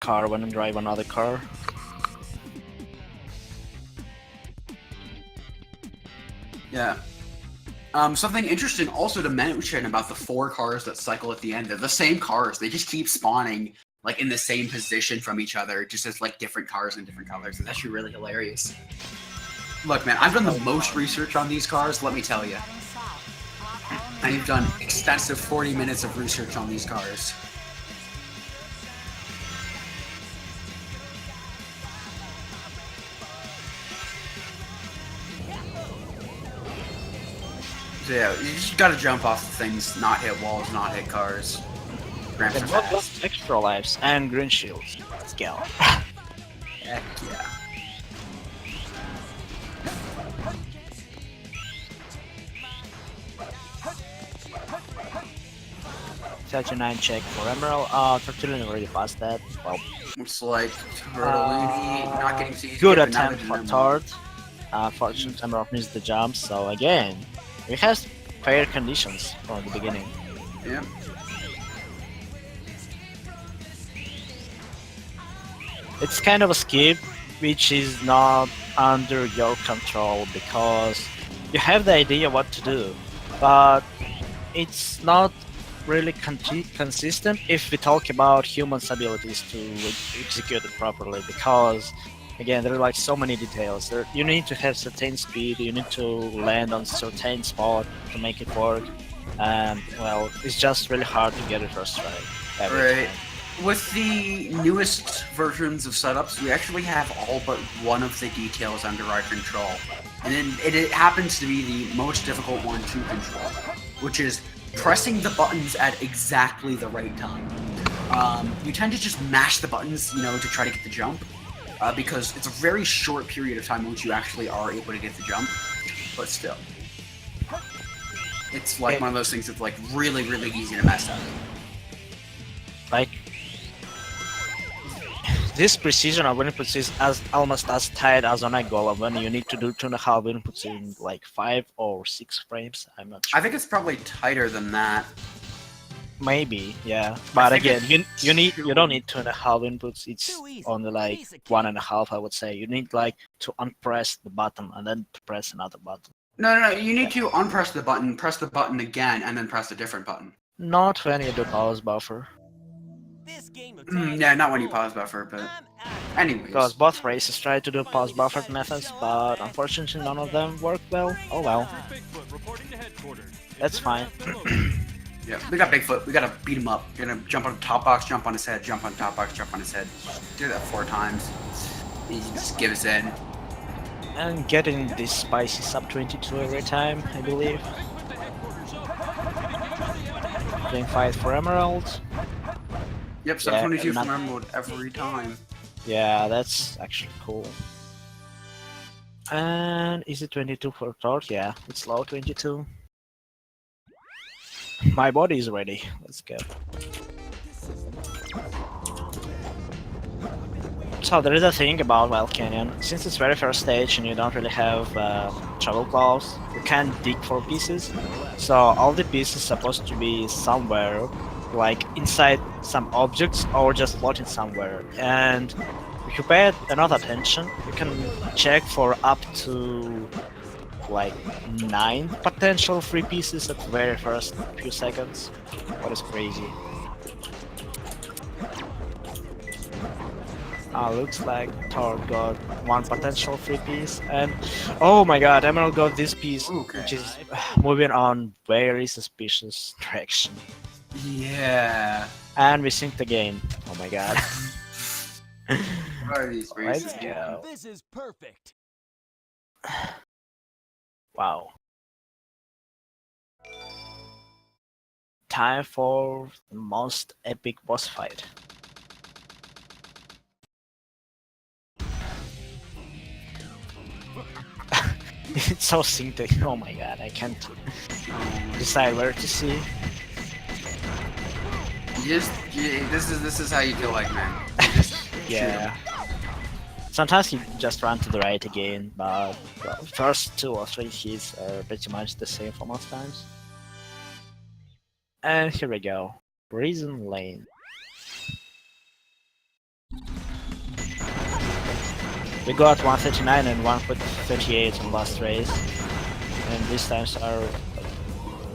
car when I drive another car. Yeah. Something interesting also to mention about the 4 cars that cycle at the end. They're the same cars. They just keep spawning like in the same position from each other, just as like different cars in different colors. It's actually really hilarious. Look, man, I've done the most research on these cars, let me tell you. I've done extensive 40 minutes of research on these cars. So yeah, you just gotta jump off the things, not hit walls, not hit cars. Ramps are And what fast. extra lives and green shields. Let's go. Heck yeah. SA2B check for Emerald. Tortillini already passed that. Well, Looks like Tortellini not getting seized. good yet, but now attempt they for did Tart. Fortunately, Emerald missed the jump, so again, it has fair conditions from the beginning. Yeah. It's kind of a skip, which is not under your control because you have the idea what to do, but it's not really consistent if we talk about humans' abilities to execute it properly. Because again, there are like so many details. You need to have certain speed, you need to land on certain spot to make it work, and well, it's just really hard to get it first right every Right. time. With the newest versions of setups, we actually have all but one of the details under our control. And then it happens to be the most difficult one to control, which is pressing the buttons at exactly the right time. You tend to just mash the buttons, you know, to try to get the jump, because it's a very short period of time in which you actually are able to get the jump, but still. It's like one of those things that's like really, really easy to mess up. Like this precision of inputs is as almost as tight as on a goal when you need to do 2.5 inputs in like 5 or 6 frames. I'm not sure. I think it's probably tighter than that. Maybe, yeah. But think again, you don't need 2.5 inputs. It's only like 1.5, I would say. You need like to unpress the button and then to press another button. No. You need to unpress the button, press the button again, and then press a different button. Not when you do pause buffer. Yeah, not when you pause buffer, but anyways. Because both races try to do pause buffered methods, but unfortunately none of them work well. Oh well. That's fine. Yeah, we got Bigfoot. We gotta beat him up. We're gonna jump on the top box, jump on his head, jump on top box, jump on his head. Do that 4 times. He just gives in. And getting this spicy sub 22 every time, I believe. Playing fight for Emerald. Yep, sub 22 from Emerldd every time. Yeah, that's actually cool. And is it 22 for Tort? Yeah, it's low 22. My body is ready. Let's go. So there is a thing about Wild Canyon. Since it's very first stage and you don't really have travel claws, you can't dig for pieces. So all the pieces supposed to be somewhere, like inside some objects or just floating somewhere. And if you pay enough attention, you can check for up to like 9 potential free pieces at the very first few seconds. What is crazy. Looks like Thor got 1 potential free piece, and oh my god, Emerald got this piece, Okay. which is moving on very suspicious direction. Yeah. And we synced again. Oh my god. What are these races? Let's go. This is perfect. Wow. Time for the most epic boss fight. It's so synced. Oh my god, I can't decide where to see. This is how you feel like, man. You just Yeah. Sometimes you just run to the right again, but well, first 2 or 3 hits are pretty much the same for most times. And here we go. Prison Lane. We got 139 and 138 in last race, and these times are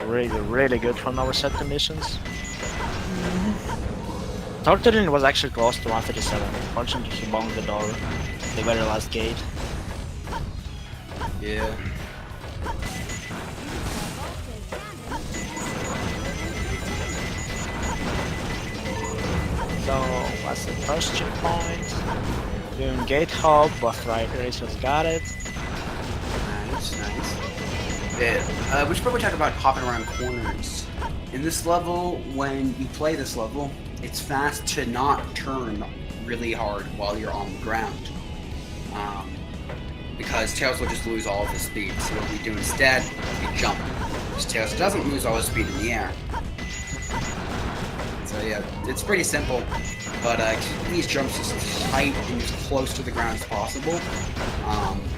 really good from our set conditions. Tortellini was actually close to 137. Unfortunately, he bonged the door, the very last gate. Yeah. So, what's the first checkpoint? Doing gate hop, both right racers got it. Nice, nice. Yeah, we should probably talk about hopping around corners. In this level, when you play this level, it's fast to not turn really hard while you're on the ground. Because Tails will just lose all of his speed. So what we do instead, we jump. Because Tails doesn't lose all his speed in the air. So yeah, it's pretty simple. But keeping these jumps as tight and as close to the ground as possible,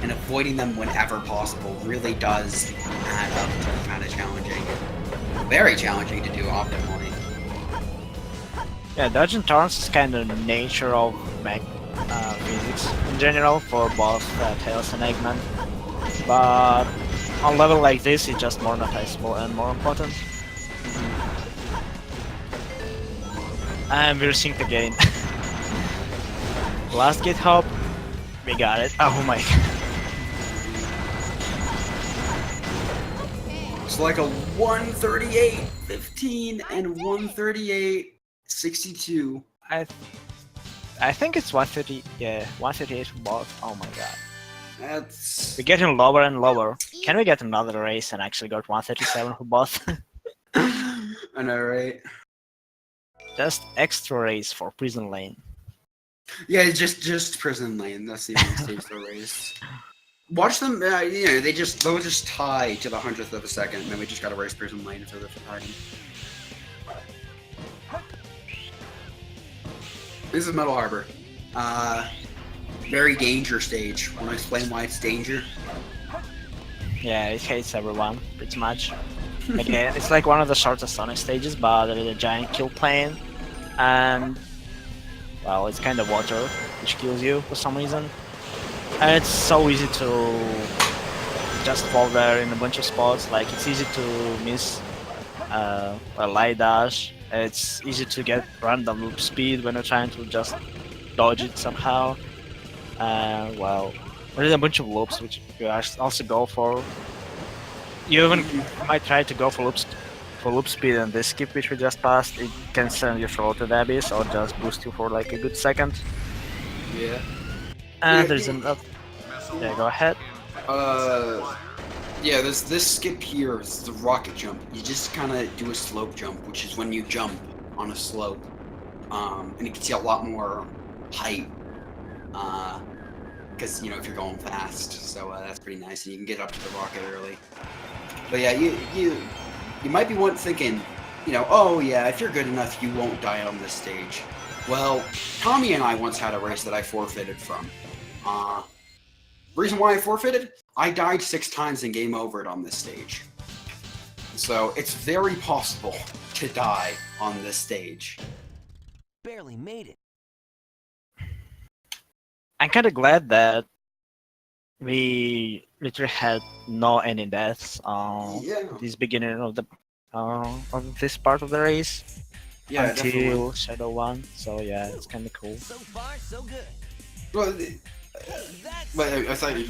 and avoiding them whenever possible really does add up to kind of challenging. Very challenging to do optimally. Yeah, dodging turns is kind of the nature of mech physics in general for both Tails and Eggman. But on level like this, it's just more noticeable and more important. And we're synced again. Last gate hop, we got it. Oh my god. It's like a 138.15 and 138.62. I think it's 130, yeah, 138 for both. Oh my god. That's... We're getting lower and lower. Can we get another race and actually got 137 for both? I know, right? Just extra race for Prison Lane. Yeah, just Prison Lane. That's the only stage they're raced. Watch them. You know, they'll just tie to the 100th of a second, and then we just gotta race Prison Lane for the party. This is Metal Harbor. Very danger stage. Want to explain why it's danger? Yeah, it hates everyone, pretty much. Again, it's like one of the shortest Sonic stages, but there is a giant kill plane, and well, it's kind of water, which kills you for some reason. And it's so easy to just fall there in a bunch of spots. Like, it's easy to miss a light dash. It's easy to get random loop speed when you're trying to just dodge it somehow. Well, there's a bunch of loops which you also go for. You even might try to go for loop speed, and this skip which we just passed, it can send you through to the abyss or just boost you for like a good second. Yeah. And there's another. Yeah, go ahead. Yeah, there's this skip here. It's the rocket jump. You just kind of do a slope jump, which is when you jump on a slope, and it gets you a lot more height. Because you know if you're going fast, so that's pretty nice, and you can get up to the rocket early. But yeah, you might be thinking, you know, oh yeah, if you're good enough, you won't die on this stage. Well, Tommy and I once had a race that I forfeited from. Reason why I forfeited? I died 6 times and game overed on this stage. So it's very possible to die on this stage. Barely made it. I'm kind of glad that we literally had no any deaths on this beginning of this part of the race. Yeah, until definitely. Shadow 1. So yeah, it's kind of cool. So far, so good. Well, wait, I thought you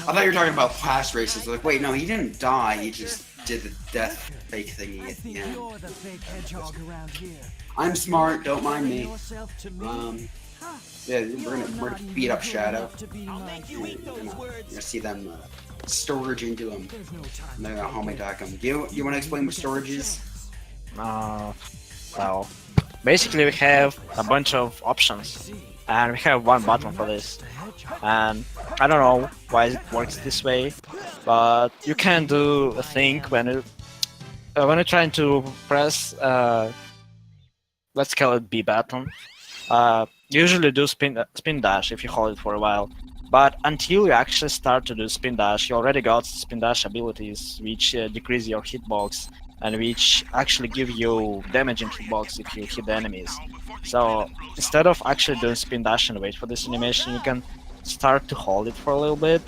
were talking about past races. Like, wait, no, he didn't die. He just did the death fake thingy at the end. I'm smart. Don't mind me. Yeah, we're gonna beat up Shadow. You're gonna see them storage into him. And they're gonna homie attack him. You want to explain what storage is? Well, basically we have a bunch of options, and we have one button for this. And I don't know why it works this way, but you can do a thing when you're trying to press, let's call it B button. Usually do spin dash if you hold it for a while, but until you actually start to do spin dash, you already got spin dash abilities which decrease your hitbox and which actually give you damage in hitbox if you hit the enemies. So instead of actually doing spin dash and wait for this animation, you can start to hold it for a little bit.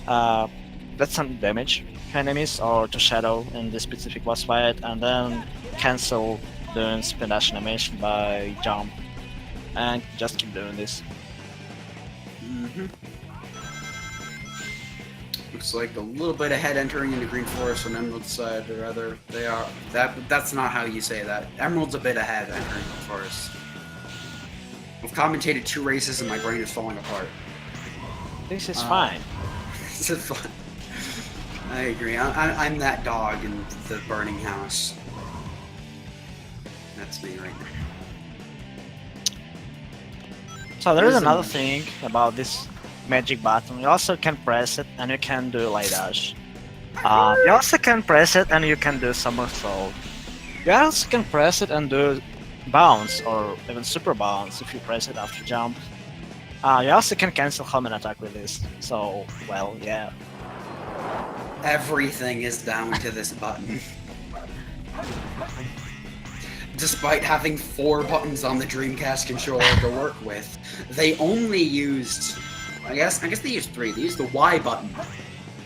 Uh, that's some damage to enemies or to Shadow in this specific boss fight, and then cancel doing spin dash animation by jump, and just keep doing this. Mm-hmm. Looks like a little bit ahead entering into Green Forest on Emerald's side, or rather, they are. That's not how you say that. Emerald's a bit ahead entering Green Forest. I've commentated 2 races and my brain is falling apart. This is fine. This is fun. I agree. I'm that dog in the burning house. That's me right now. So there is another thing about this magic button. You also can press it and you can do light dash. You also can press it and you can do somersault. You also can press it and do bounce or even super bounce if you press it after jump. You also can cancel helmet attack with this. So, well, yeah. Everything is down to this button. Despite having 4 buttons on the Dreamcast controller to work with, they only used, I guess they used 3. They used the Y button.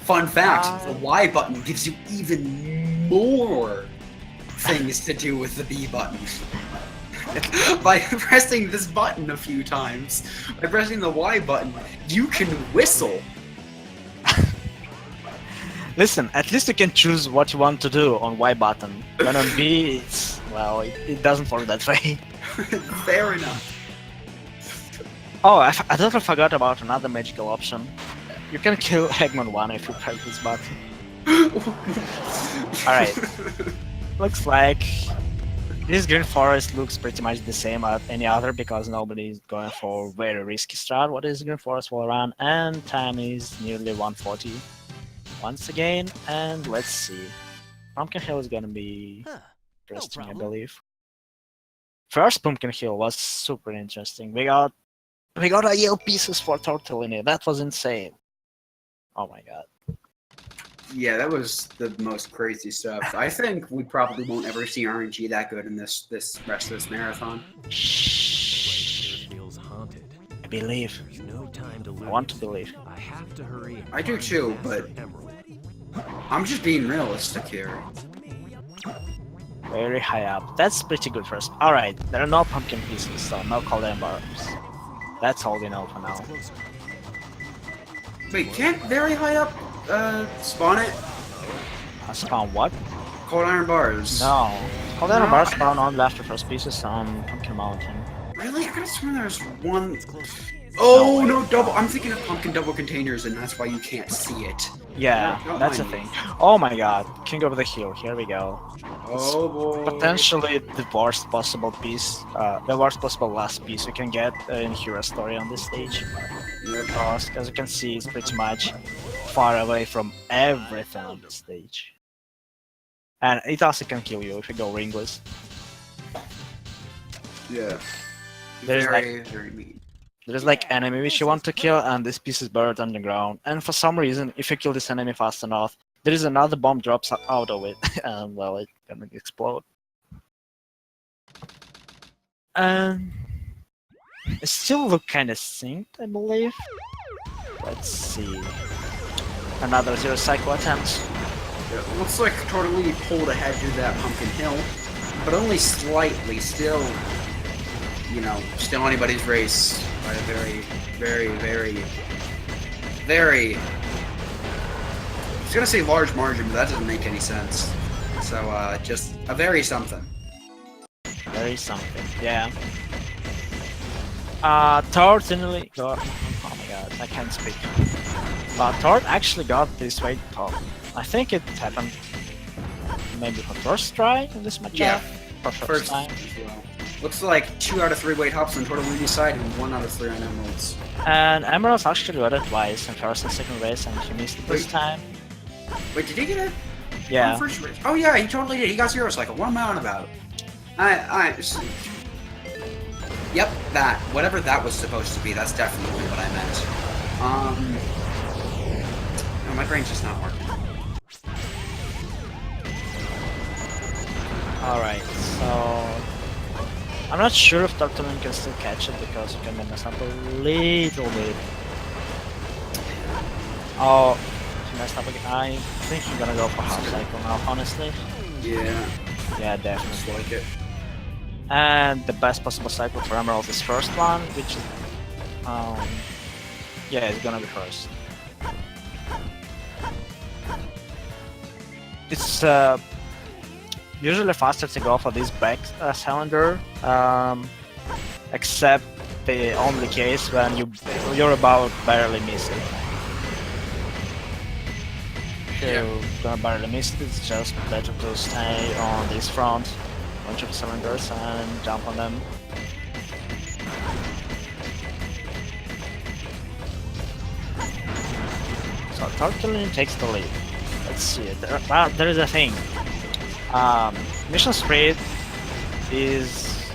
Fun fact, the Y button gives you even more things to do with the B button. By pressing this button a few times, by pressing the Y button, you can whistle. Listen, at least you can choose what you want to do on Y button. But on B, it's, well, it doesn't work that way. Fair enough. Oh, I totally forgot about another magical option. You can kill Eggman 1 if you press this button. Alright. Looks like this Green Forest looks pretty much the same as any other because nobody's going for very risky strat. What is Green Forest will run? And time is nearly 140. Once again, and let's see. Pumpkin Hill is gonna be interesting, I believe. First Pumpkin Hill was super interesting. We got AL pieces for Tortellini. That was insane. Oh my god. Yeah, that was the most crazy stuff. I think we probably won't ever see RNG that good in this rest of this marathon. Shh. I believe. I want to believe. I do too, but I'm just being realistic here. Very high up. That's pretty good first. Alright, there are no pumpkin pieces, so no cold bars. That's all we know for now. Wait, can't very high up spawn it? Spawn what? Cold iron bars. No. Cold iron bars spawn only after first pieces on Pumpkin Mountain. Really? I could've sworn there's one. Oh No, no, double. I'm thinking of pumpkin double containers, and that's why you can't see it. Yeah, Don't that's the mind thing. me. Oh my god, King of the Hill, here we go. Oh boy. Potentially the worst possible piece, the worst possible last piece you can get in Hero Story on this stage. Yep. Because, as you can see, it's pretty much far away from everything on the stage. And it also can kill you if you go ringless. Yeah. There's Very mean. There's like enemy which you want to kill and this piece is buried underground. And for some reason, if you kill this enemy fast enough, there is another bomb drops out of it and well, it's gonna explode. And it still look kinda synced, I believe. Let's see. Another zero cycle attempt. Yeah, looks like Tortellini pulled ahead through that pumpkin hill, but only slightly. Still, you know, still anybody's race by a very. I was gonna say large margin, but that doesn't make any sense. So, just a very something. Very something, yeah. Tort nearly got. Oh my god, I can't speak. But Tort actually got this weight top. I think it happened maybe for first try in this matchup. Yeah, for first time. as well. Looks like 2 out of 3 weight hops on Tortellini's side and 1 out of 3 on Emerald's. And Emerldd actually got it twice in first and second race, and he missed it this Wait. time. Wait, did he get it? Yeah. On first race? Oh yeah, he totally did. He got zero cycle. What am I on about? Yep, that. Whatever that was supposed to be, that's definitely what I meant. No, my brain's just not working. Alright, so I'm not sure if Tortellini can still catch it because you can mess up a little bit. Oh, he messed up again. I think he's gonna go for half cycle now, honestly. Yeah, Yeah, just definitely. like it. And the best possible cycle for Emerldd is first one, which is, yeah, it's gonna be first. It's usually faster to go for this back cylinder, except the only case when you're about barely miss it. If you're gonna barely miss it, it's just better to stay on this front, bunch of cylinders, and jump on them. So Tortellini takes the lead. Let's see. There is a thing. Mission speed is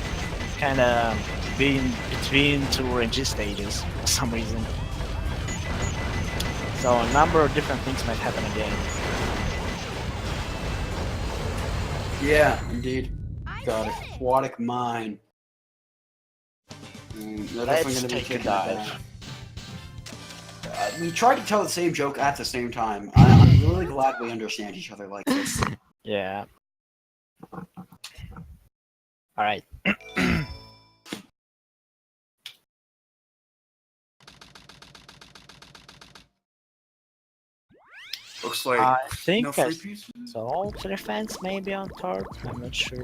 kind of being between two RNG stages for some reason. So a number of different things might happen again. Yeah, indeed. Got it. Aquatic mine. They're definitely Let's gonna be take a kicking dive. that. We tried to tell the same joke at the same time. I'm really glad we understand each other like this. Yeah. Alright. Looks like I think no I free pieces. saw 3 fans maybe on third. I'm not sure.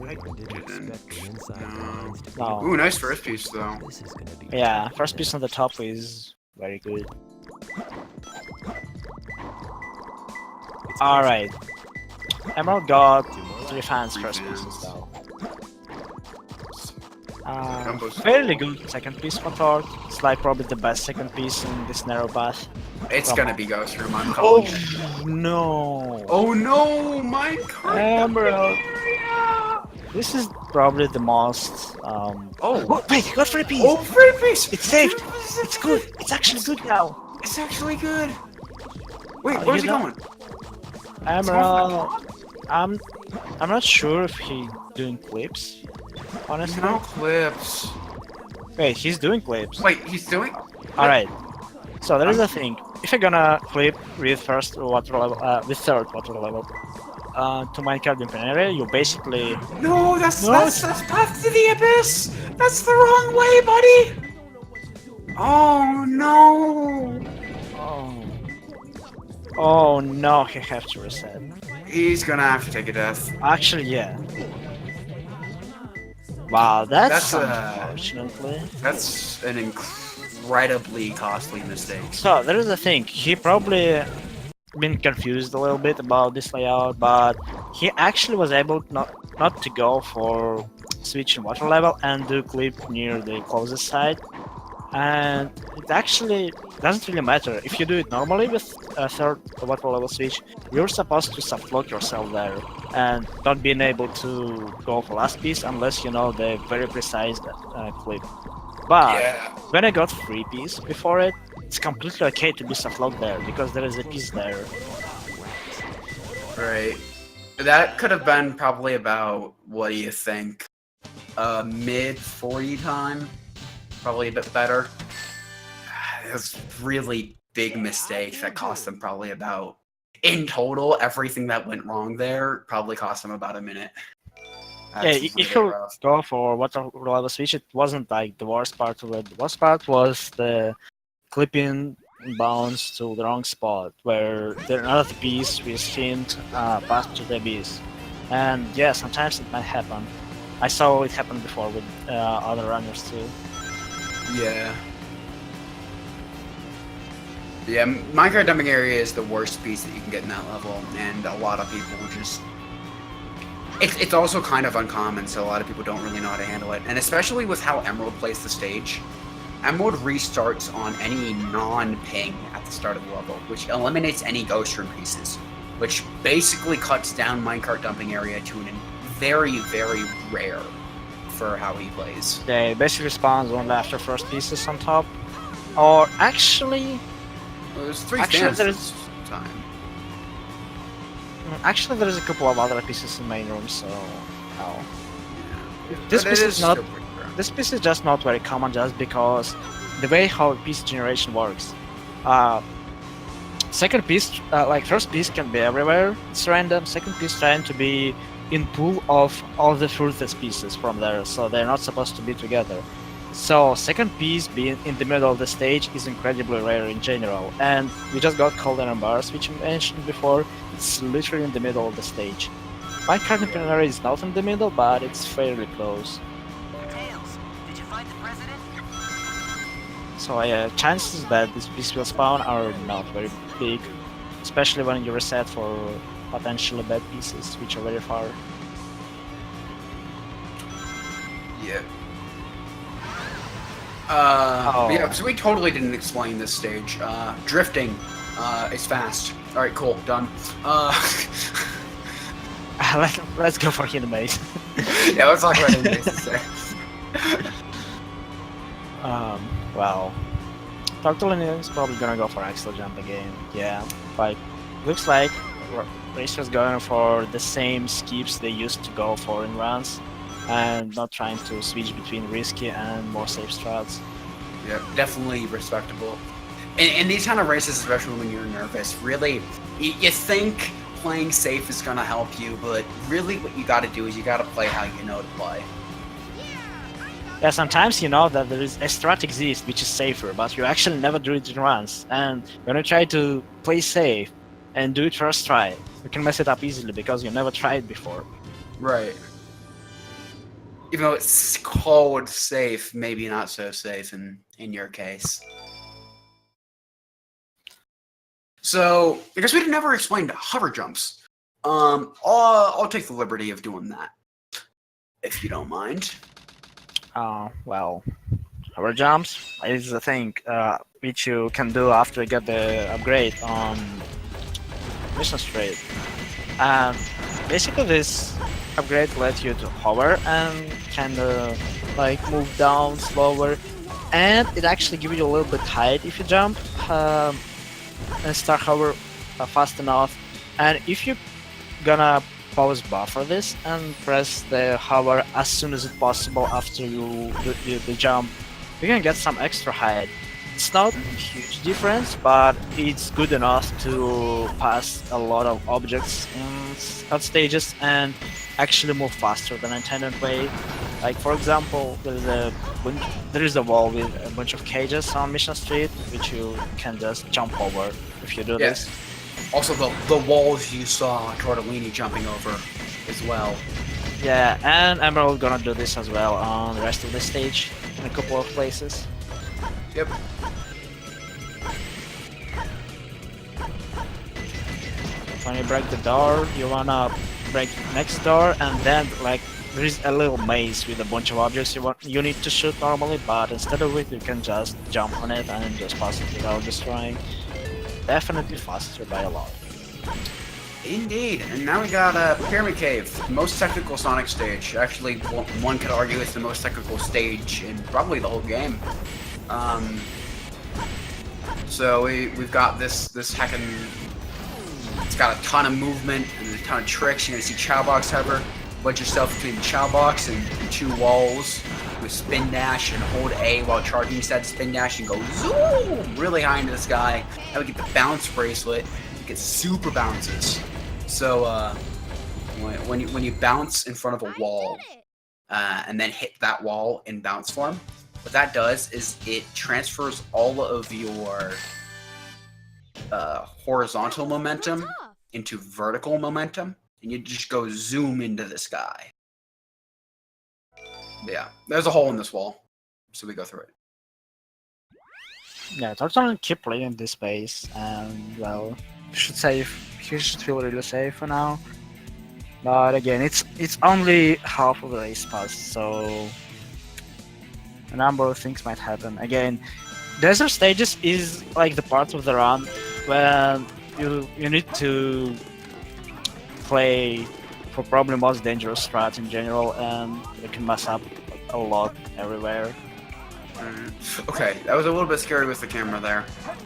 No. Ooh, nice first piece though. This is gonna be Yeah, first piece on the top is very good. Alright. Emerldd got 3 fans Three first fans. pieces though. Combos. Fairly good second piece for Thor. It's like probably the best second piece in this narrow path. It's gonna be Ghost Room, I'm calling it. No! Oh no, my card. Emerldd! This is probably the most. Oh, Wait, he got free piece! oh, free piece! It's saved! It's good! It's actually good now! It's actually good. Wait, Oh, where's you he know- going? Emerldd. I'm not sure if he's doing clips. Honestly. No clips. Wait, he's doing clips. Wait, he's doing? Alright. So there is a thing. If you're gonna clip with first water level, with third water level, to minecart in area, you basically. No, that's No, that's path to the abyss. That's the wrong way, buddy. Oh no. Oh no, he have to reset. He's gonna have to take a death. Actually, yeah. Wow, that's That's, unfortunately. That's an incredibly costly mistake. So there is a thing. He probably been confused a little bit about this layout, but he actually was able not to go for switch in water level and do clip near the closest side. And it actually doesn't really matter. If you do it normally with a third water level switch, you're supposed to softlock yourself there and not being able to go for last piece unless you know the very precise clip. But Yeah. when I got free piece before it, it's completely okay to be softlocked there because there is a piece there. Right. That could have been probably about, what do you think? Mid 40 time? Probably a bit better. It was really big mistakes that cost them probably about, in total, everything that went wrong there probably cost them about a minute. Yeah, if you go for water level switch, it wasn't like the worst part of it. The worst part was the clipping bounce to the wrong spot where the another piece we skimmed past to the abyss. And yeah, sometimes it might happen. I saw it happen before with other runners too. Yeah. Yeah, minecart dumping area is the worst piece that you can get in that level, and a lot of people just... It's also kind of uncommon, so a lot of people don't really know how to handle it, and especially with how Emerldd plays the stage. Emerldd restarts on any non-ping at the start of the level, which eliminates any ghost room pieces, which basically cuts down minecart dumping area to an very, very rare for how he plays. They basically spawns only after first pieces on top. Or actually, There's 3 Actually, stands there this time. actually there is a couple of other pieces in main room, so no. This But it piece is not. still pretty rare. This piece is just not very common, just because the way how piece generation works. second piece, like first piece can be everywhere, it's random. Second piece trying to be in pool of all the furthest pieces from there, so they're not supposed to be together. So second piece being in the middle of the stage is incredibly rare in general, and we just got Cauldron Bars, which I mentioned before. It's literally in the middle of the stage. My current itinerary is not in the middle, but it's fairly close. Tails, did you find the president? So chances that this piece will spawn are not very big, especially when you reset for potentially bad pieces, which are very far. Yeah. Oh. Yeah, so we totally didn't explain this stage. Drifting is fast. Alright, cool, done. Let's go for hidden base. Yeah, let's talk about hidden bases there. Well, Tortellini is probably gonna go for Axel Jump again. Yeah, like, looks like racers going for the same skips they used to go for in runs, and not trying to switch between risky and more safe strats. Yeah, definitely respectable. In these kind of races, especially when you're nervous, really, you think playing safe is gonna help you, but really what you gotta do is you gotta play how you know to play. Yeah, sometimes you know that there is a strat exists which is safer, but you actually never do it in runs, and when you try to play safe and do it first try, you can mess it up easily because you never tried before. Right. Even though it's called safe, maybe not so safe in your case. So, because we never explained hover jumps, I'll take the liberty of doing that, if you don't mind. Well, hover jumps is the thing which you can do after you get the upgrade on Mission Street. And basically this upgrade lets you to hover and kind of like move down slower, and it actually gives you a little bit height if you jump and start hover fast enough. And if you're gonna pause buffer this and press the hover as soon as it's possible after you do the jump, you can get some extra height. It's not a huge difference, but it's good enough to pass a lot of objects on stages and actually move faster than intended way. Like for example, there is a wall with a bunch of cages on Mission Street, which you can just jump over if you do this. Also, the walls you saw Tortellini jumping over as well. Yeah, and Emerldd gonna do this as well on the rest of the stage in a couple of places. Yep. When you break the door, you wanna break next door, and then like there is a little maze with a bunch of objects you need to shoot normally, but instead of it, you can just jump on it and just pass it without destroying. Definitely faster by a lot. Indeed, and now we got Pyramid Cave, the most technical Sonic stage. Actually, one could argue it's the most technical stage in probably the whole game. So we've got this heckin'. It's got a ton of movement and a ton of tricks. You're gonna see Chow Box hover, wedge yourself between the Chow Box and two walls with spin dash and hold A while charging. You said spin dash and go zoom really high into the sky. Now we get the bounce bracelet. You get super bounces. So when you bounce in front of a wall and then hit that wall in bounce form, what that does is it transfers all of your horizontal momentum into vertical momentum, and you just go zoom into the sky. Yeah, there's a hole in this wall, so we go through it. Yeah, Tortellini keep playing this space, and well, he should feel really safe for now. But again, it's only half of the race pass, so a number of things might happen. Again, desert stages is like the part of the run when you need to play for probably most dangerous strats in general, and you can mess up a lot everywhere. Okay, that was a little bit scary with the camera there.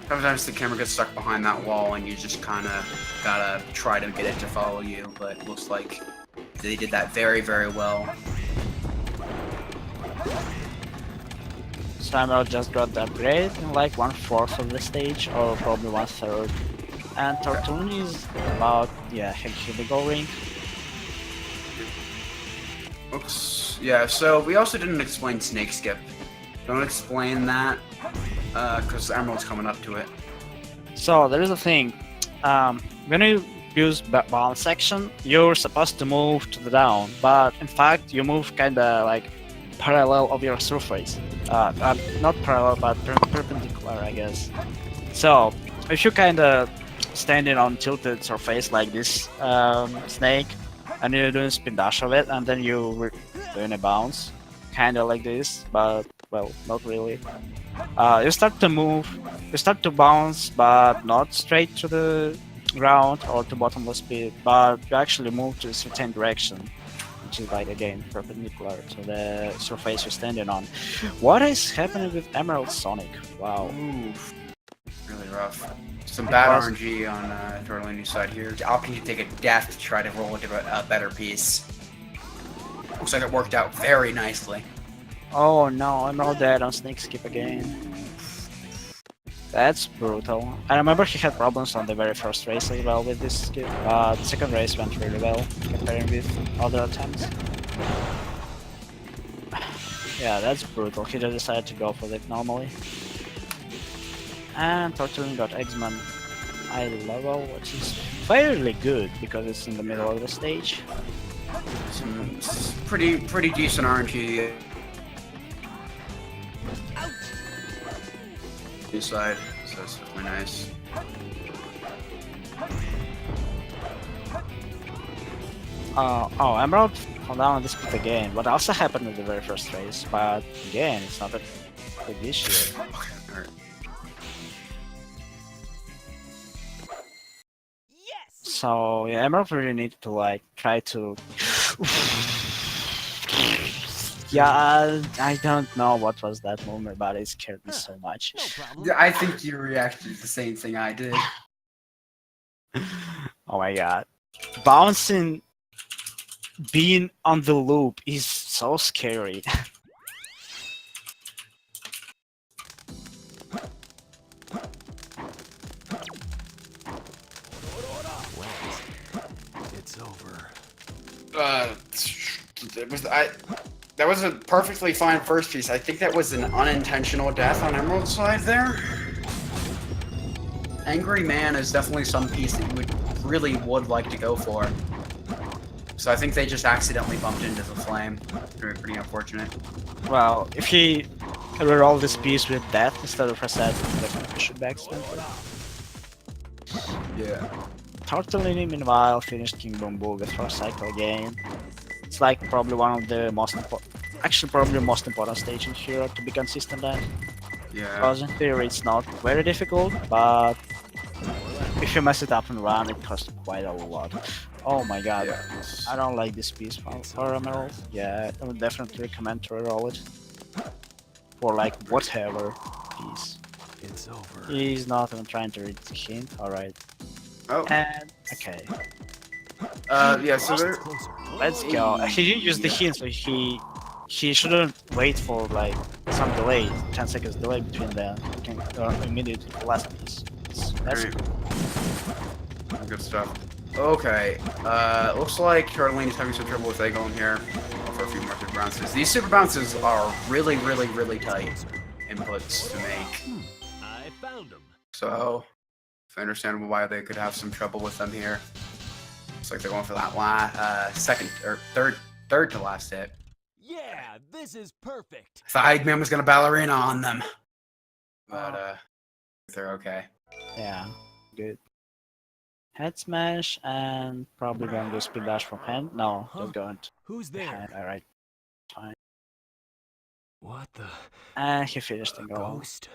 Sometimes the camera gets stuck behind that wall and you just kind of gotta try to get it to follow you, but it looks like they did that very, very well. So Emerldd just got the upgrade in like 1/4 of the stage, or probably 1/3. And Tortellini is about, yeah, Heligo ring. Oops. Yeah, so we also didn't explain Snake Skip. Don't explain that, because Emerald's coming up to it. So there is a thing. When you use bound section, you're supposed to move to the down, but in fact you move kinda like parallel of your surface. Not parallel, but perpendicular, I guess. So if you kinda standing on tilted surface like this snake, and you're doing spin dash of it, and then you're doing a bounce, kinda like this, but well, not really. You start to move, you start to bounce, but not straight to the ground or to bottomless pit, but you actually move to a certain direction, which is like again perpendicular to the surface you're standing on. What is happening with Emerald Sonic? Wow. Oof. Really rough. Some bad was- RNG on Tortellini's side here. Opting to take a death to try to roll into a better piece. Looks like it worked out very nicely. Oh no, Emerald dead on Snake Skip again. That's brutal. I remember he had problems on the very first race as well with this skip, but the second race went really well comparing with other attempts. Yeah, that's brutal. He just decided to go for it normally. And Tortellini got X-Man eye level, which is fairly good because it's in the middle of the stage. Some pretty decent RNG. This side, so that's definitely nice. Oh, Emerald fell down on this pit again. What also happened in the very first race, but again, it's not a big issue. Okay, alright. So yeah, Emerald really needed to like try to. Yeah, I don't know what was that moment, but it scared me so much. Yeah, I think you reacted to the same thing I did. Oh my god, bouncing, being on the loop is so scary. It's over. That was a perfectly fine first piece. I think that was an unintentional death on Emerald's side there. Angry Man is definitely some piece that you would like to go for. So I think they just accidentally bumped into the flame. Pretty unfortunate. Well, if he could roll this piece with death instead of reset, definitely should be accidentally. Yeah. Tortellini, meanwhile, finished King Boom Bull with first cycle again. It's like probably one of the most important, actually probably the most important stage in Hero to be consistent at. Yeah. Because in theory it's not very difficult, but if you mess it up and run, it costs quite a lot. Oh my god, Yeah. I don't like this piece for Emerald. Yeah, I would definitely recommend to reroll it. For like whatever piece. It's over. He's not even trying to read the hint, alright. Oh. And, okay. Yeah. So It's there. closer. Let's go. He didn't use the hint, so he shouldn't wait for like some delay, 10 seconds delay between the immediate last piece. That's Great. Good stuff. Okay. Looks like Tortellini's having some trouble with egg on here. Go for a few more super bounces. These super bounces are really tight inputs to make. I found him. So it's understandable why they could have some trouble with them here. Looks like they're going for that second or third to last hit. Yeah, this is perfect. Thought Eggman was gonna ballerina on them, but they're okay. yeah, good. Head smash and probably going to do speed dash from hand. No, just going to Who's there? hand. Alright, fine. What the? And he finished A the goal. ghost?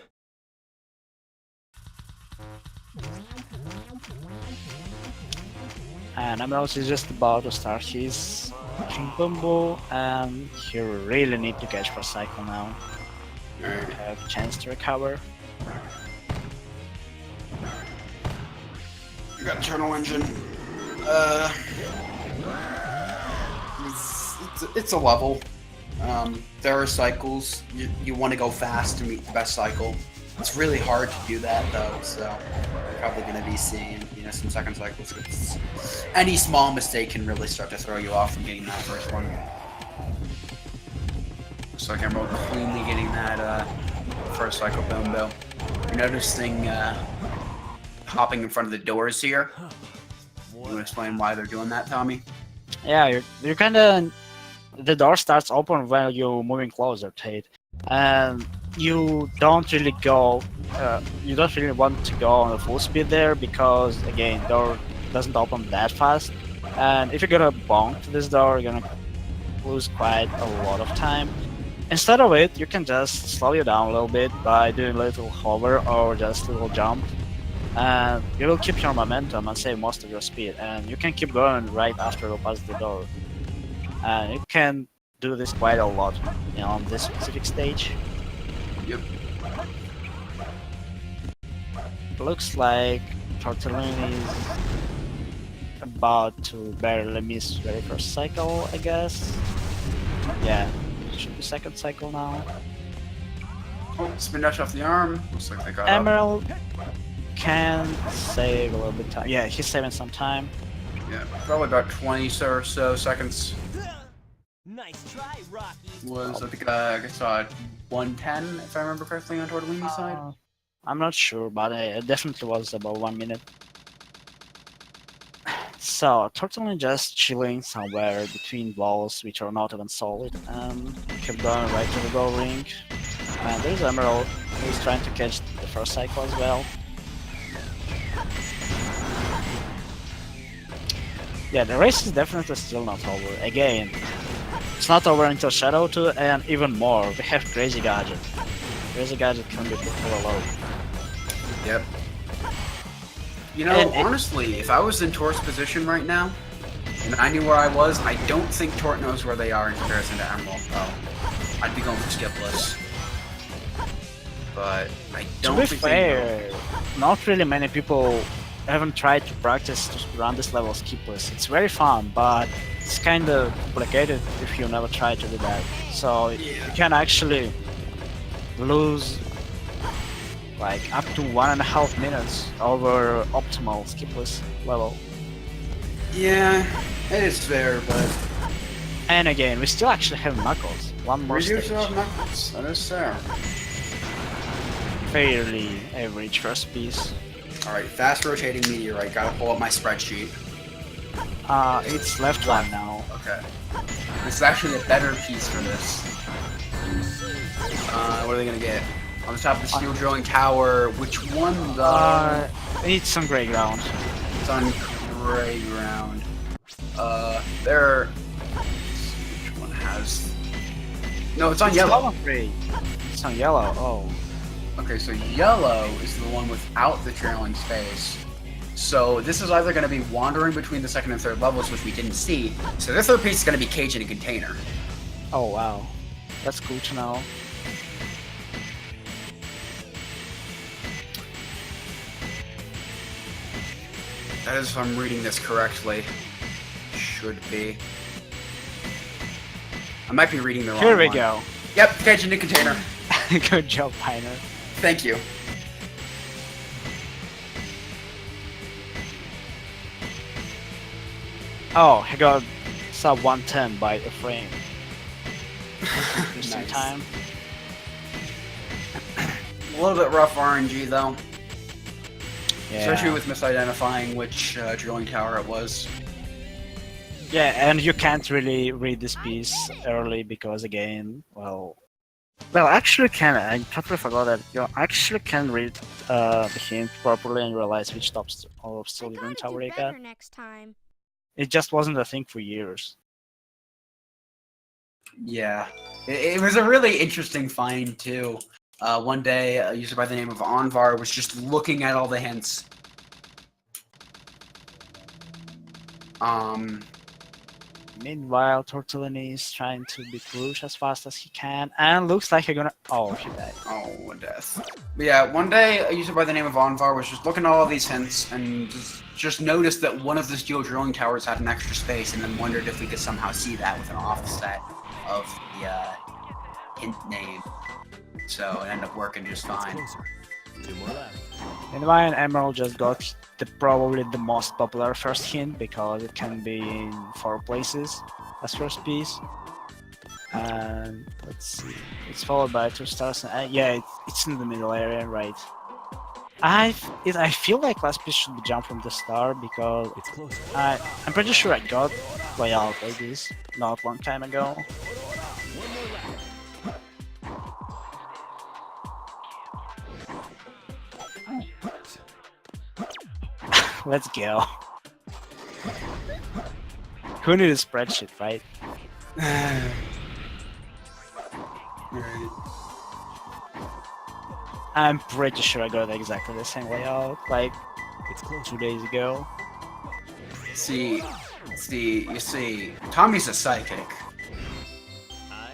And Emerald is just about to start his King Bumble, and he really need to catch for cycle now. Alright. Have a chance to recover. You got Eternal Engine. It's a level. There are cycles. You want to go fast to meet the best cycle. It's really hard to do that though, so we're probably going to be seeing, some second cycles. Any small mistake can really start to throw you off from getting that first one. So like Emerldd cleanly getting that first cycle boom though. You're noticing hopping in front of the doors here. You want to explain why they're doing that, Tommy? Yeah, you're kind of. The door starts open when you're moving closer to it, and you don't really go. You don't really want to go on a full speed there because again, door doesn't open that fast, and if you're gonna bonk to this door, you're gonna lose quite a lot of time. Instead of it, you can just slow you down a little bit by doing a little hover or just a little jump, and you will keep your momentum and save most of your speed, and you can keep going right after you pass the door. And you can do this quite a lot, on this specific stage. Yep. Looks like Tortellini is about to barely miss very first cycle, I guess. Yeah, it should be second cycle now. Oh, spin dash off the arm. Looks like they got Emerldd can save a little bit time. Yeah, he's saving some time. Yeah, probably about 20 or so seconds. Nice try, Rocky. Was I think I saw 110 if I remember correctly on Tortellini's side. I'm not sure, but it definitely was about 1 minute. So, Tortellini just chilling somewhere between walls which are not even solid, and kept going right to the goal ring. And there's Emerldd, who's trying to catch the first cycle as well. Yeah, the race is definitely still not over. Again, it's not over until Shadow 2, and even more, we have Crazy Gadget. Crazy Gadget can be put for a load. Yep. And honestly, if I was in Tort's position right now, and I knew where I was, I don't think Tort knows where they are in comparison to Emerldd. Oh, I'd be going for skipless. But I don't to think be fair, not really many people haven't tried to practice to run this level skipless. It's very fun, but it's kind of complicated if you never try to do that. So you can actually lose like up to 1.5 minutes over optimal skipless level. Yeah, it is fair, but And again, we still actually have Knuckles. One more we do stage. still have Knuckles. That is fair. Fairly average first piece. Alright, fast rotating meteorite. Gotta pull up my spreadsheet. It's left one now. Okay. This is actually a better piece for this. What are they gonna get? On the top of the steel drilling tower, which one though? It's some gray ground. It's on gray ground. There. Which one has? No, it's on It's yellow. not on gray. It's on yellow. Oh. Okay, so yellow is the one without the trailing space. So this is either going to be wandering between the second and third levels, which we didn't see. So the third piece is going to be caged in a container. Oh wow, that's cool to know. That is, if I'm reading this correctly, should be. I might be reading the wrong one. Here we go. Yep, caged in a container. Good job, Piner. Thank you. Oh, he got sub 110 by the frame. Interesting Nice. time. A little bit rough RNG though, Yeah. especially with misidentifying which drilling tower it was. Yeah, and you can't really read this piece early because again, well, actually can. I totally forgot that you actually can read the hint properly and realize which tops of still I green gotta tower do you got. better next time. It just wasn't a thing for years. Yeah, it was a really interesting find too. One day, a user by the name of Anvar was just looking at all the hints. Meanwhile, Tortellini is trying to beat Rouge as fast as he can, and looks like he's gonna. Oh, he died. Oh, a death. But yeah, one day, a user by the name of Anvar was just looking at all these hints and just noticed that one of the steel drilling towers had an extra space, and then wondered if we could somehow see that with an offset of the hint name. So it ended up working just It's fine. closer. Two more left. In my Emerald just got probably the most popular first hint because it can be in 4 places as first piece. And let's see, it's followed by 2 stars. And, yeah, it's in the middle area, right? I feel like last piece should be jump from the start because It's closer. I'm pretty sure I got way out like this not long time ago. One more left. Let's go. Who needs a spreadsheet, right? Right. I'm pretty sure I got exactly the same layout like It's closer. 2 days ago. See, you see, Tommy's a psychic.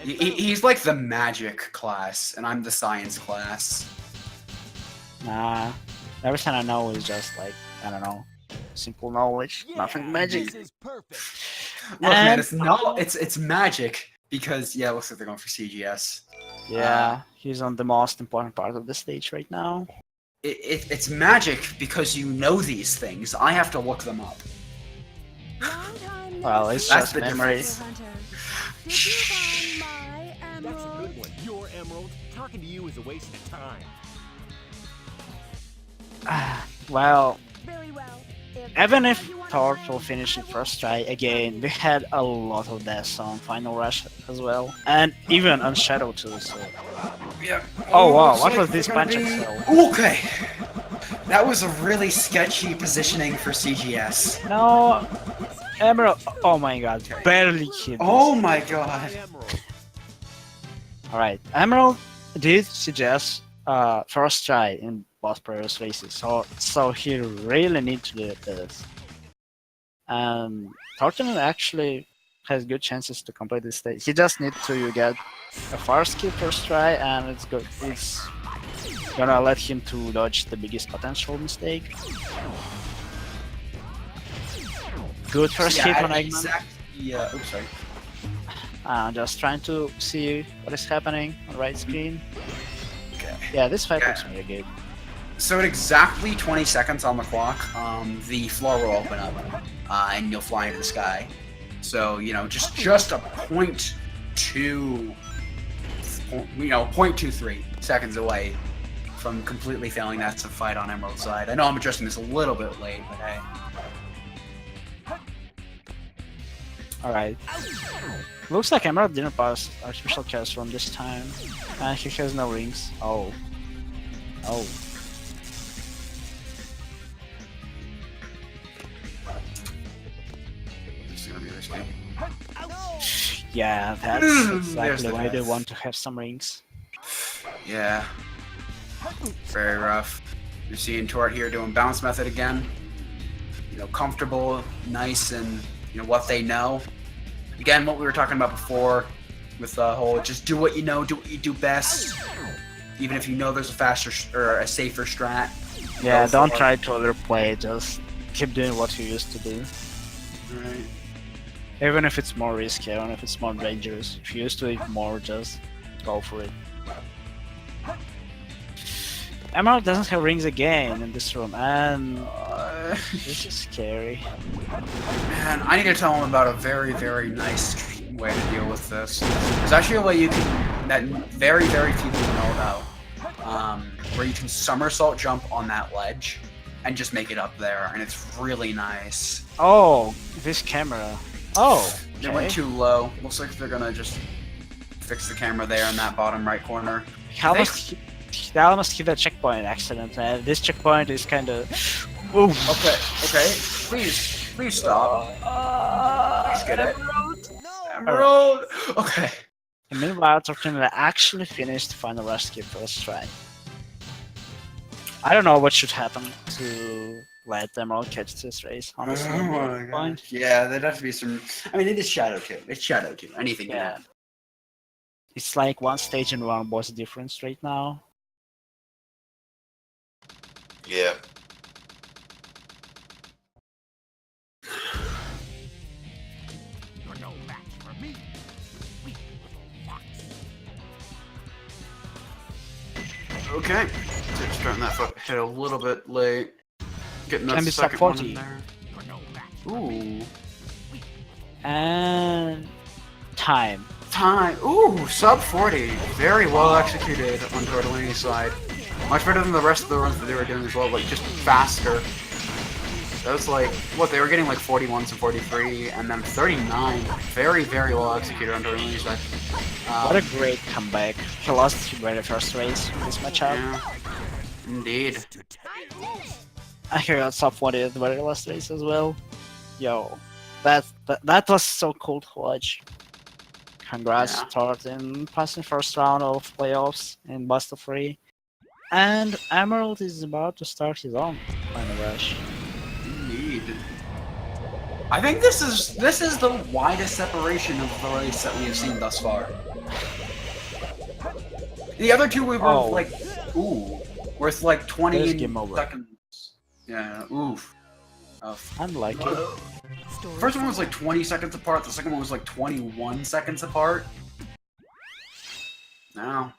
He's like the magic class, and I'm the science class. Nah, everything I know is just like, I don't know, simple knowledge, nothing magic. This is perfect. Look, man, And- it's not. It's magic because yeah, it looks like they're going for CGS. Yeah, he's on the most important part of the stage right now. It's magic because you know these things. I have to look them up. Well, it's That's just the memories. That's a good one. Your Emerald. Talking to you is a waste of time. Well, Very well. even if Turtle finished it first try, again, we had a lot of deaths on Final Rush as well, and even on Shadow too, so... Yeah. Oh wow, looks what like was this we're gonna punch be- cell? Okay. That was a really sketchy positioning for CGS. No, Emerald, oh my god, barely hit. Oh my god. Emerald. Alright, Emerald did suggest first try in both previous races, so he really need to do this. And Thornton actually has good chances to complete this stage. He just need to get a fast kill first try, and it's good. It's gonna let him to dodge the biggest potential mistake. Good first hit on Eggman. Yeah. Oops, sorry. Just trying to see what is happening on right screen. Okay. Yeah, this fight Yeah. looks really good. So at exactly 20 seconds on the clock, the floor will open up, and you'll fly into the sky. So just a 0.23 seconds away from completely failing that to fight on Emerald's side. I know I'm adjusting this a little bit late, but hey. Alright. Looks like Emerald didn't pass Artificial Chaos from this time. And he has no rings. Oh. Oh. This is gonna be risky. Yeah, that's There's exactly the why they death. want to have some rings. Yeah. Very rough. You're seeing Tort here doing bounce method again. Comfortable, nice, and what they know. Again, what we were talking about before with the whole just do what you know, do what you do best. Even if you know there's a faster or a safer strat. Yeah, Go don't for it. try to overplay, just keep doing what you used to do. Right. Even if it's more risky, even if it's more dangerous. If you used to it more, just go for it. Emerald doesn't have rings again in this room, and this is scary. Man, I need to tell him about a very, very nice way to deal with this. There's actually a way you can that very, very few people know about, where you can somersault jump on that ledge and just make it up there, and it's really nice. Oh, this camera. Oh, They went too low. Looks like they're gonna just fix the camera there in that bottom right corner. They almost hit a checkpoint accident, and this checkpoint is kind of. Okay, please stop. Please get it. Emerald. Okay. And meanwhile, Tortilla actually finished the final rush skip first try. I don't know what should happen to let Emerald catch this race, honestly. Oh my god. Yeah, there'd have to be some. I mean, it is Shadow 2. It's Shadow 2. Anything can Yeah. happen. It's like one stage and one boss difference right now. Yeah. You're no match for me. Weak little fox. Okay. starting that hit a little bit late. Getting that Can be sub second one 40. in there. Ooh. And time. Time. Ooh, sub 40. Very well executed on Tortellini's side. Much better than the rest of the runs that they were doing as well, like just faster. That was like, what, they were getting like 41 to 43, and then 39. Very, very well executed on Tortellini's side. What a great comeback. He lost his very first race in this matchup. Yeah, indeed. I got sub 40 at the very last race as well. Yo, that was so cool to watch. Congrats Yeah. to Tort in passing first round of playoffs in best of 3. And Emerldd is about to start his own final rush. Indeed. I think this is the widest separation of the race that we have seen thus far. The other two we were like, ooh, worth like 20 game over. seconds. Yeah, oof. Unlucky. First one was like 20 seconds apart. The second one was like 21 seconds apart. Now.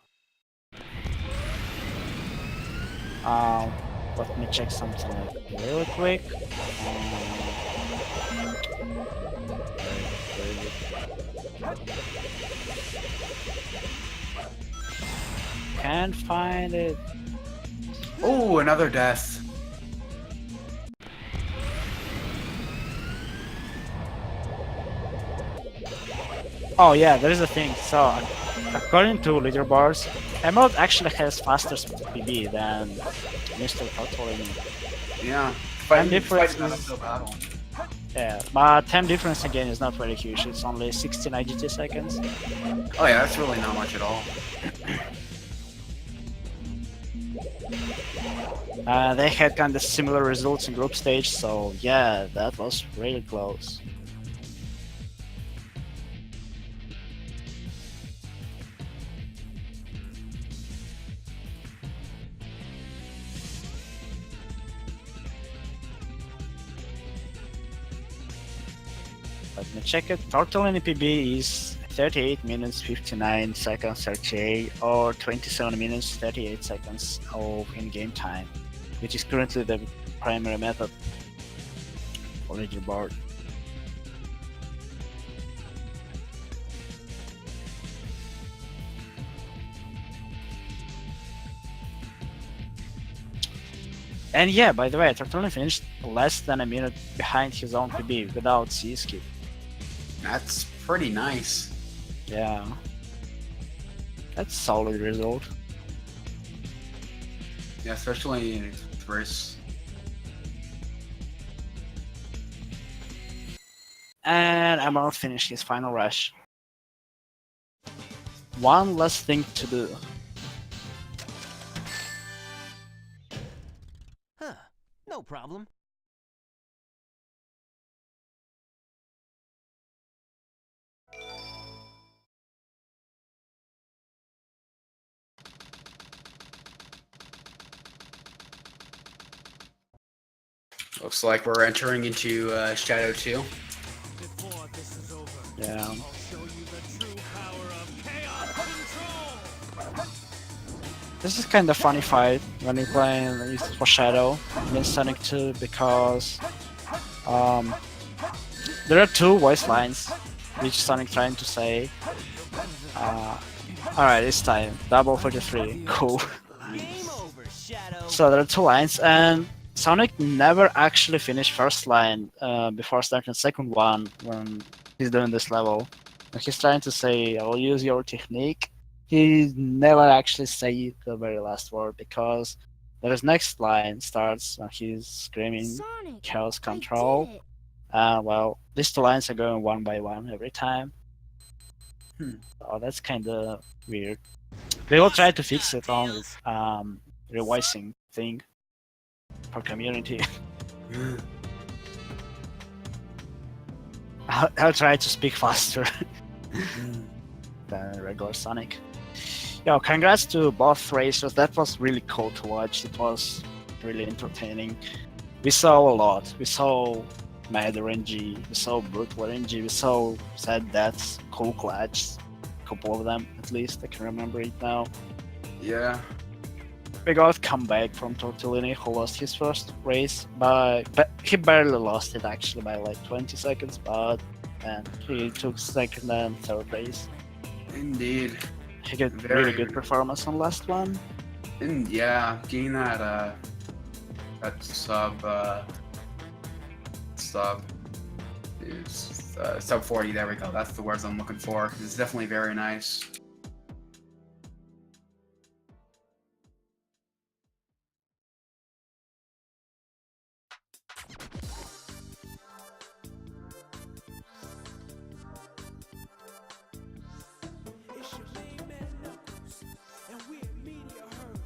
Let me check something really quick. Can't find it. Oh, another death. Oh yeah, there is a thing. So, according to leaderboards, Emerldd actually has faster PB than Mr. Tortellini. Yeah. Time difference fighting an is, uphill battle. yeah, but time difference again is not very huge. It's only 16 IGT seconds. Oh yeah, that's really not much at all. They had kind of similar results in group stage, so yeah, that was really close. Let me check it. Tortellini PB is 38 minutes 59 seconds RTA or 27 minutes 38 seconds of in-game time, which is currently the primary method for leaderboard. And yeah, by the way, Tortellini finished less than a minute behind his own PB without C skip. That's pretty nice. Yeah, that's a solid result. Yeah, especially in first. And Emerldd finished his final rush. One less thing to do. Huh. No problem. Looks like we're entering into Shadow 2. Before this is over, Yeah. I'll show you the true power of chaos control. This is kind of funny fight when you're playing for Shadow against Sonic 2 because there are two voice lines which Sonic trying to say. Alright, it's time. Double 43. Cool. Game over, Shadow. So there are two lines, and Sonic never actually finished first line before starting second one when he's doing this level. When he's trying to say, I'll use your technique, he never actually say the very last word because his next line starts when he's screaming Sonic, chaos I control. did it. Well, these two lines are going one by one every time. Hmm. Oh, that's kind of weird. They will try to fix it on revoicing thing for community. I'll try to speak faster than regular Sonic. Yo, congrats to both racers. That was really cool to watch. It was really entertaining. We saw a lot. We saw Mad RNG, we saw Brutal RNG, we saw Sad Deaths, Cool Clutch, a couple of them at least, I can remember it now. Yeah. we got comeback from Tortellini, who lost his first race but he barely lost it actually by like 20 seconds, but and he took second and third race. Indeed. He got Very- really good performance on last one. And yeah, getting that sub is sub 40. There we go. That's the words I'm looking for. It's definitely very nice. It's your main man Knuckles, and we're Media Herd.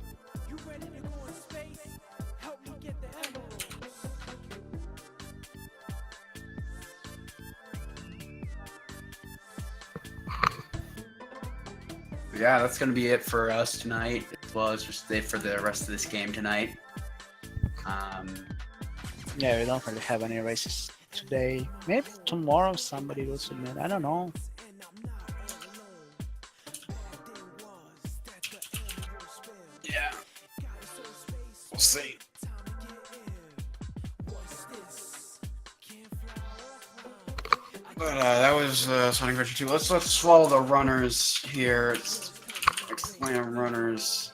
You ready to go in space? Help me get the emeralds. Yeah, that's gonna be it for us tonight, as well as just it for the rest of this game tonight. Yeah, we don't really have any races today. Maybe tomorrow somebody will submit. I don't know. Yeah, we'll see. But that was Sonic Adventure 2. Let's swallow the runners here. Let's explain our runners.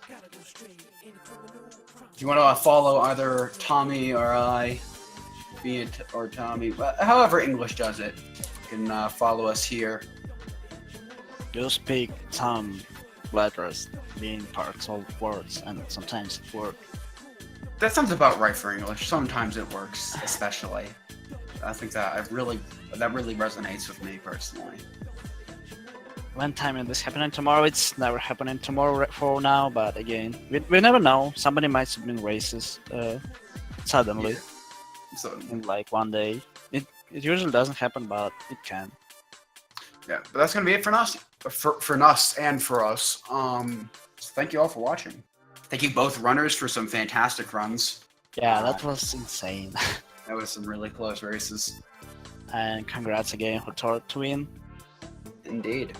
If you want to follow either Tommy or I, be it or Tommy, however English does it, you can follow us here. You speak some letters being parts of words and sometimes it works. That sounds about right for English. Sometimes it works, especially. I think that really resonates with me personally. One time is this happening tomorrow, it's never happening tomorrow for now, but again, we never know. Somebody might submit races suddenly Yeah. So in like one day. It usually doesn't happen, but it can. yeah, but that's gonna be it for us, for us and for us. So thank you all for watching. Thank you both runners for some fantastic runs. Yeah, that was insane. That was some really close races. And congrats again for to win. Indeed.